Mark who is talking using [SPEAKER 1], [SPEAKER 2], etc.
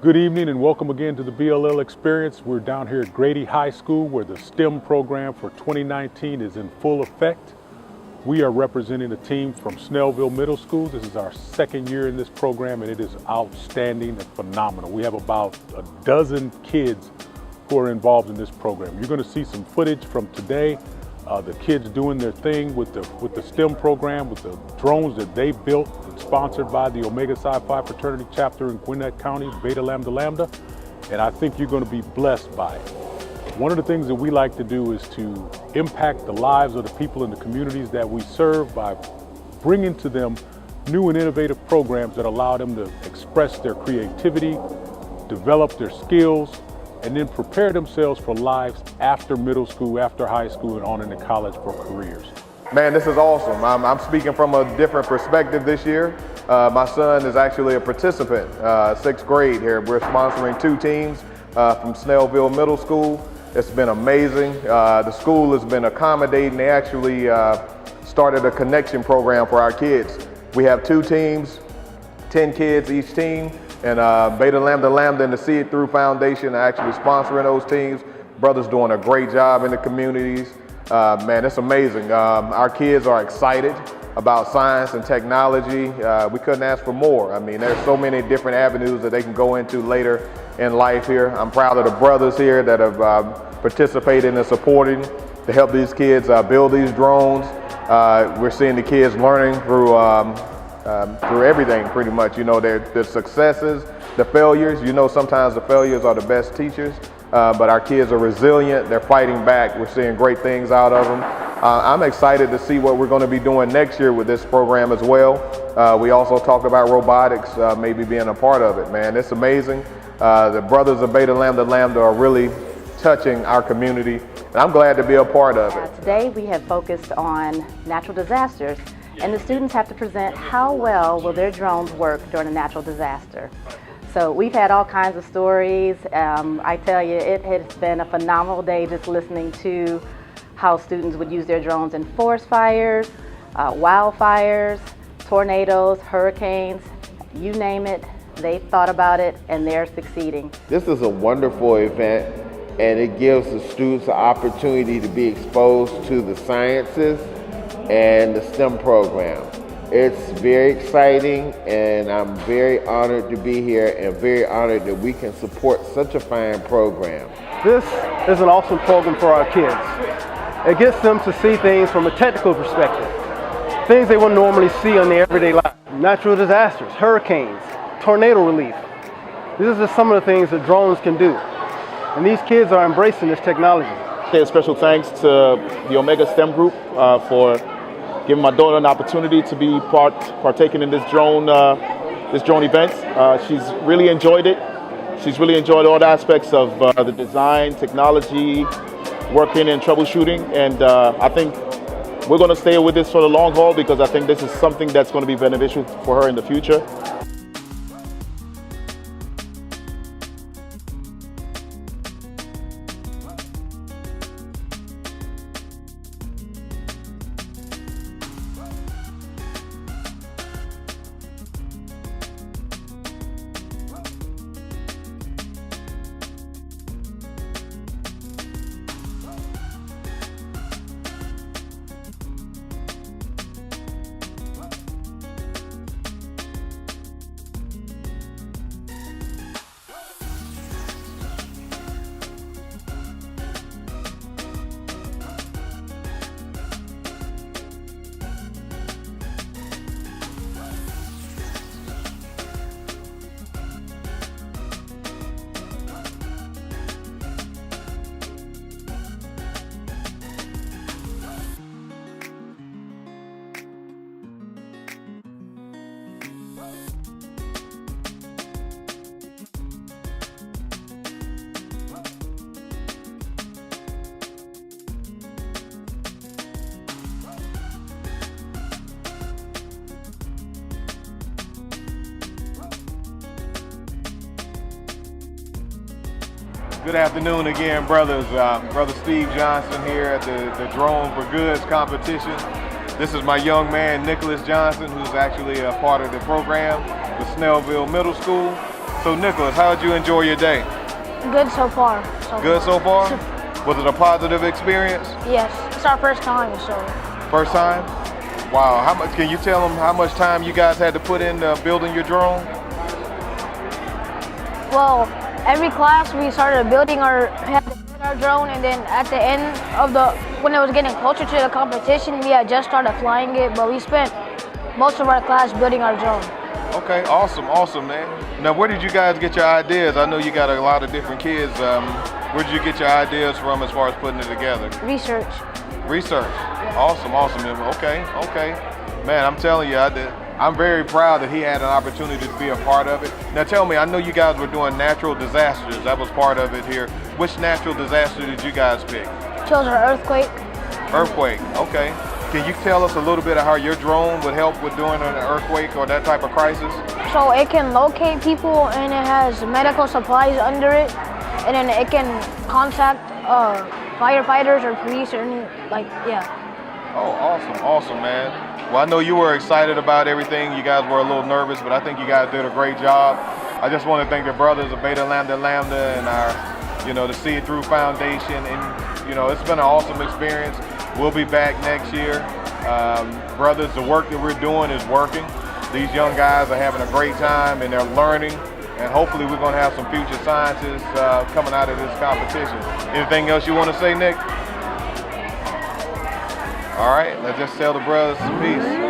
[SPEAKER 1] Good evening and welcome again to the BLL Experience. We're down here at Grady High School where the STEM program for 2019 is in full effect. We are representing a team from Snellville Middle School. This is our second year in this program and it is outstanding and phenomenal. We have about a dozen kids who are involved in this program. You're going to see some footage from today. The kids doing their thing with the STEM program, with the drones that they built, sponsored by the Omega Psi Phi fraternity chapter in Gwinnett County, Beta Lambda Lambda, and I think you're going to be blessed by it. One of the things that we like to do is to impact the lives of the people in the communities that we serve by bringing to them new and innovative programs that allow them to express their creativity, develop their skills, and then prepare themselves for lives after middle school, after high school, and on into college for careers.
[SPEAKER 2] Man, this is awesome. I'm speaking from a different perspective this year. My son is actually a participant, 6th grade here. We're sponsoring 2 teams from Snellville Middle School. It's been amazing. The school has been accommodating. They actually started a connection program for our kids. We have 2 teams, 10 kids each team. And Beta Lambda Lambda and the See It Through Foundation are actually sponsoring those teams. Brothers doing a great job in the communities. Man, it's amazing. Our kids are excited about science and technology. We couldn't ask for more. I mean, there's so many different avenues that they can go into later in life here. I'm proud of the brothers here that have participated and supporting to help these kids build these drones. We're seeing the kids learning through everything pretty much. You know, the successes, the failures. You know, sometimes the failures are the best teachers, but our kids are resilient. They're fighting back. We're seeing great things out of them. I'm excited to see what we're going to be doing next year with this program as well. We also talk about robotics, maybe being a part of it. Man, it's amazing. The brothers of Beta Lambda Lambda are really touching our community, and I'm glad to be a part of it.
[SPEAKER 3] Today we have focused on natural disasters. And the students have to present how well will their drones work during a natural disaster. So we've had all kinds of stories. I tell you, it has been a phenomenal day just listening to how students would use their drones in forest fires, wildfires, tornadoes, hurricanes, you name it. They've thought about it and they're succeeding.
[SPEAKER 4] This is a wonderful event and it gives the students the opportunity to be exposed to the sciences and the STEM program. It's very exciting and I'm very honored to be here and very honored that we can support such a fine program.
[SPEAKER 5] This is an awesome program for our kids. It gets them to see things from a technical perspective, things they wouldn't normally see in their everyday life. Natural disasters, hurricanes, tornado relief. These are just some of the things that drones can do. And these kids are embracing this technology.
[SPEAKER 6] A special thanks to the Omega STEM group for giving my daughter an opportunity to be partaking in this drone event. She's really enjoyed it. She's really enjoyed all the aspects of the design, technology, working and troubleshooting. And I think we're going to stay with this for the long haul because I think this is something that's going to be beneficial for her in the future.
[SPEAKER 2] Good afternoon again, brothers. Brother Steve Johnson here at the Drone for Goods competition. This is my young man, Nicholas Johnson, who's actually a part of the program with Snellville Middle School. So Nicholas, how did you enjoy your day?
[SPEAKER 7] Good so far.
[SPEAKER 2] Good so far? Was it a positive experience?
[SPEAKER 7] Yes, it's our first time, so.
[SPEAKER 2] First time? Wow, how much, can you tell them how much time you guys had to put in building your drone?
[SPEAKER 7] Well, every class we started building had to build our drone, and then at the end of when it was getting closer to the competition, we had just started flying it, but we spent most of our class building our drone.
[SPEAKER 2] Okay, awesome, man. Now, where did you guys get your ideas? I know you got a lot of different kids. Where did you get your ideas from as far as putting it together?
[SPEAKER 7] Research.
[SPEAKER 2] Research. Awesome. Okay. Man, I'm telling you, I'm very proud that he had an opportunity to be a part of it. Now tell me, I know you guys were doing natural disasters. That was part of it here. Which natural disaster did you guys pick?
[SPEAKER 7] Chose our earthquake.
[SPEAKER 2] Earthquake, okay. Can you tell us a little bit of how your drone would help with doing an earthquake or that type of crisis?
[SPEAKER 7] So it can locate people, and it has medical supplies under it, and then it can contact firefighters or police or yeah.
[SPEAKER 2] Oh, awesome, man. Well, I know you were excited about everything. You guys were a little nervous, but I think you guys did a great job. I just want to thank the brothers of Beta Lambda Lambda and our, the See It Through Foundation. And, it's been an awesome experience. We'll be back next year. Brothers, the work that we're doing is working. These young guys are having a great time and they're learning. And hopefully we're going to have some future scientists coming out of this competition. Anything else you want to say, Nick? All right, let's just tell the brothers some peace.